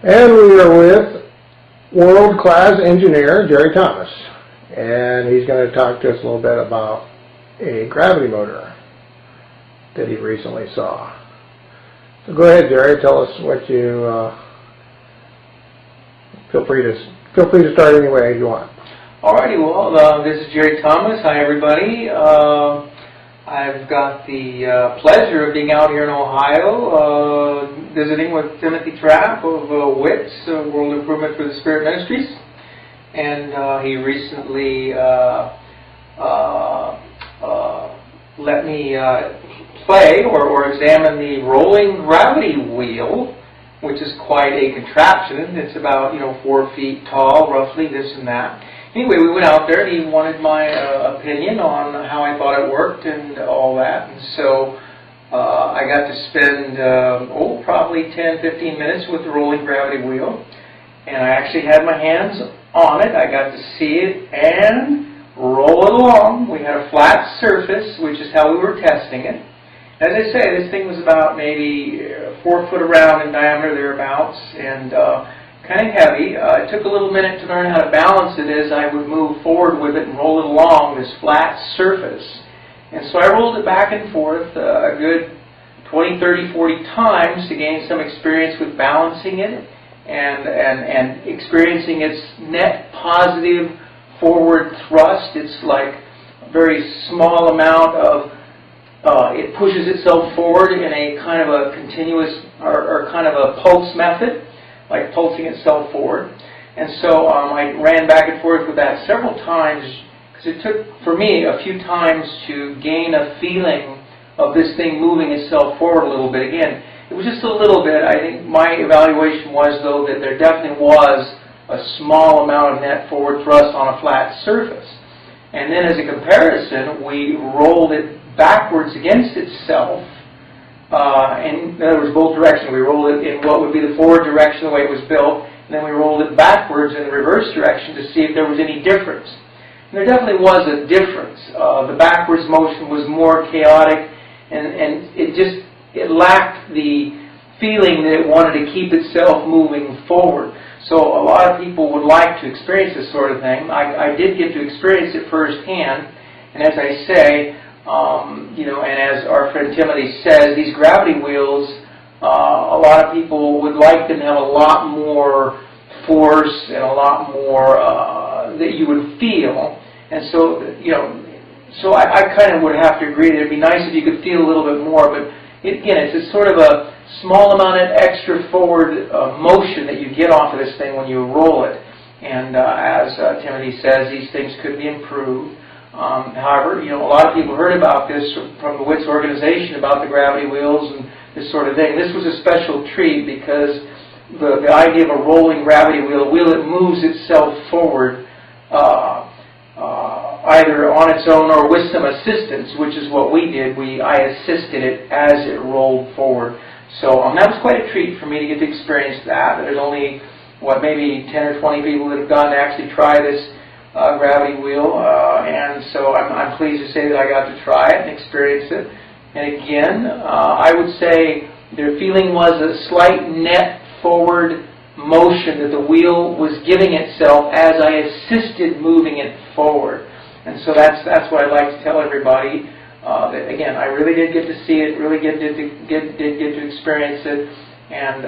And we are with world-class engineer Jerry Thomas, and he's going to talk to us a little bit about a gravity motor that he recently saw. So go ahead, Jerry. Tell us what you. Feel free to start any way you want. Alrighty, well, this is Jerry Thomas. Hi, everybody. I've got the pleasure of being out here in Ohio, visiting with Timothy Trapp of WITS, World Improvement for the Spirit Ministries, and he recently let me play or examine the rolling gravity wheel, which is quite a contraption. It's about 4 feet tall, roughly, this and that. Anyway, we went out there, and he wanted my opinion on how I thought it worked and all that. And so I got to spend, probably 10, 15 minutes with the rolling gravity wheel. And I actually had my hands on it. I got to see it and roll it along. We had a flat surface, which is how we were testing it. As I say, this thing was about maybe 4 foot around in diameter, thereabouts, and kind of heavy. It took a little minute to learn how to balance it as I would move forward with it and roll it along this flat surface. And so I rolled it back and forth a good 20, 30, 40 times to gain some experience with balancing it and experiencing its net positive forward thrust. It's like a very small amount of, it pushes itself forward in a kind of a continuous or kind of a pulse method, like pulsing itself forward. And so I ran back and forth with that several times, because it took, for me, a few times to gain a feeling of this thing moving itself forward a little bit. Again, it was just a little bit. I think my evaluation was, though, that there definitely was a small amount of net forward thrust on a flat surface. And then as a comparison, we rolled it backwards against itself. In other words, both directions. We rolled it in what would be the forward direction, the way it was built, and then we rolled it backwards in the reverse direction to see if there was any difference. And there definitely was a difference. The backwards motion was more chaotic, and it lacked the feeling that it wanted to keep itself moving forward. So a lot of people would like to experience this sort of thing. I did get to experience it firsthand, and as I say, and as our friend Timothy says, these gravity wheels, a lot of people would like them to have a lot more force and a lot more that you would feel. And so, so I kind of would have to agree that it'd be nice if you could feel a little bit more. But again, it's a sort of a small amount of extra forward motion that you get off of this thing when you roll it. And as Timothy says, these things could be improved. However, a lot of people heard about this from the WITS organization, about the gravity wheels and this sort of thing. This was a special treat because the idea of a rolling gravity wheel, a wheel that moves itself forward either on its own or with some assistance, which is what we did. I assisted it as it rolled forward. So that was quite a treat for me to get to experience that. There's only, maybe 10 or 20 people that have gone to actually try this gravity wheel, and so I'm pleased to say that I got to try it and experience it. And again, I would say their feeling was a slight net forward motion that the wheel was giving itself as I assisted moving it forward. And so that's what I'd like to tell everybody. That again, I really did get to see it, really did get to experience it. And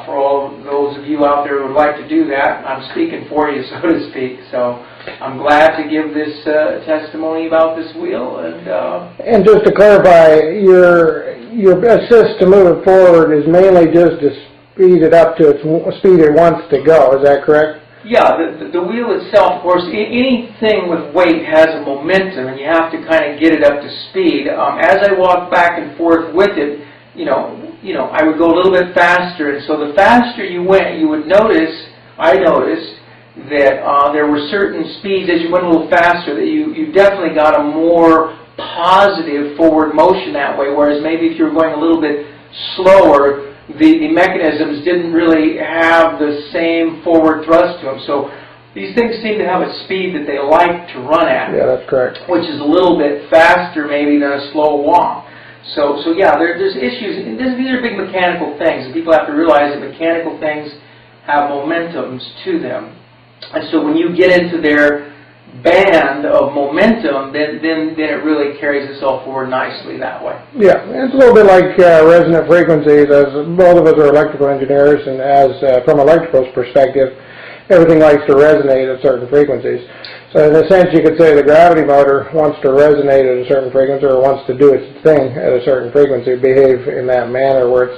for all of those of you out there who would like to do that, I'm speaking for you, so to speak. So I'm glad to give this testimony about this wheel. And just to clarify, your assist to move it forward is mainly just to speed it up to its speed it wants to go. Is that correct? Yeah, the wheel itself, of course, anything with weight has a momentum, and you have to kind of get it up to speed. As I walked back and forth with it, I would go a little bit faster, and so the faster you went, you would notice, I noticed, that there were certain speeds as you went a little faster that you definitely got a more positive forward motion that way, whereas maybe if you were going a little bit slower, the mechanisms didn't really have the same forward thrust to them. So these things seem to have a speed that they like to run at. Yeah, that's correct. Which is a little bit faster maybe than a slow walk. So yeah, there's issues. These are big mechanical things, and people have to realize that mechanical things have momentums to them. And so when you get into their band of momentum, then it really carries itself forward nicely that way. Yeah, it's a little bit like resonant frequencies. As both of us are electrical engineers, and as from electrical's perspective, everything likes to resonate at certain frequencies. So in a sense, you could say the gravity motor wants to resonate at a certain frequency, or wants to do its thing at a certain frequency, behave in that manner where it's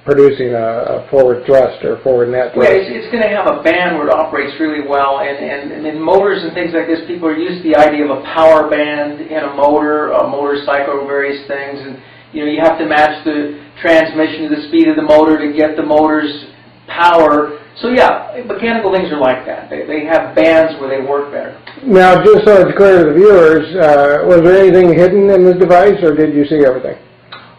producing a forward thrust or forward net thrust. Yeah, it's going to have a band where it operates really well, and in motors and things like this, people are used to the idea of a power band in a motorcycle, various things, and you have to match the transmission to the speed of the motor to get the motor's power. So yeah, mechanical things are like that. They have bands where they work better. Now, just so it's clear to the viewers, was there anything hidden in this device, or did you see everything?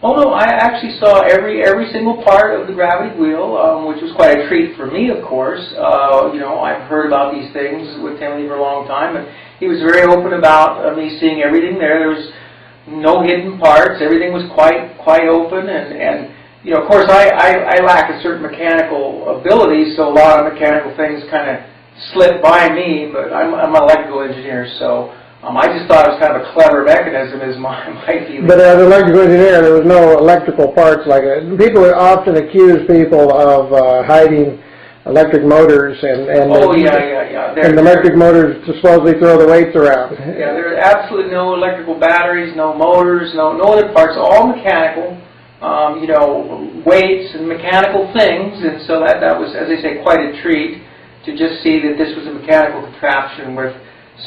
Oh no, I actually saw every single part of the gravity wheel, which was quite a treat for me, of course. I've heard about these things with Timothy for a long time, and he was very open about me seeing everything there. There was no hidden parts. Everything was quite open, and of course, I lack a certain mechanical ability, so a lot of mechanical things kind of slip by me, but I'm an electrical engineer, so I just thought it was kind of a clever mechanism is my feeling. But as an electrical engineer, there was no electrical parts like it. People often accuse people of hiding electric motors and the electric motors supposedly throw the weights around. Yeah, there are absolutely no electrical batteries, no motors, no other parts, all mechanical. Weights and mechanical things, and so that was, as I say, quite a treat to just see that this was a mechanical contraption with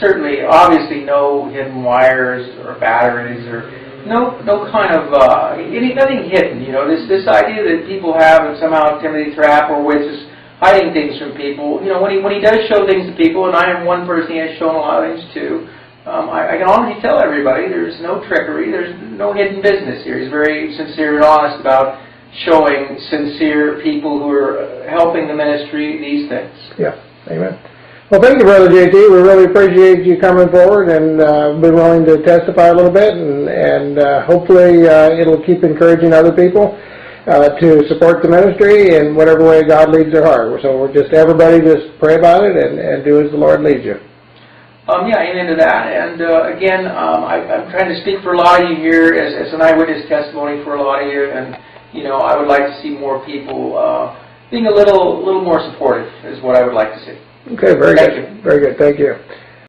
certainly, obviously, no hidden wires or batteries or no kind of nothing hidden. This idea that people have that somehow Timothy Thrapowicz is hiding things from people. When he does show things to people, and I am one person he has shown a lot of things to. I can honestly tell everybody there's no trickery, there's no hidden business here. He's very sincere and honest about showing sincere people who are helping the ministry these things. Yeah, amen. Well, thank you, Brother JT. We really appreciate you coming forward and being willing to testify a little bit, and hopefully it'll keep encouraging other people to support the ministry in whatever way God leads their heart. So everybody just pray about it and do as the Lord leads you. Yeah, amen to that. And again, I'm trying to speak for a lot of you here as an eyewitness testimony for a lot of you. And I would like to see more people being a little more supportive is what I would like to see. Okay, very good. Very good. Thank you.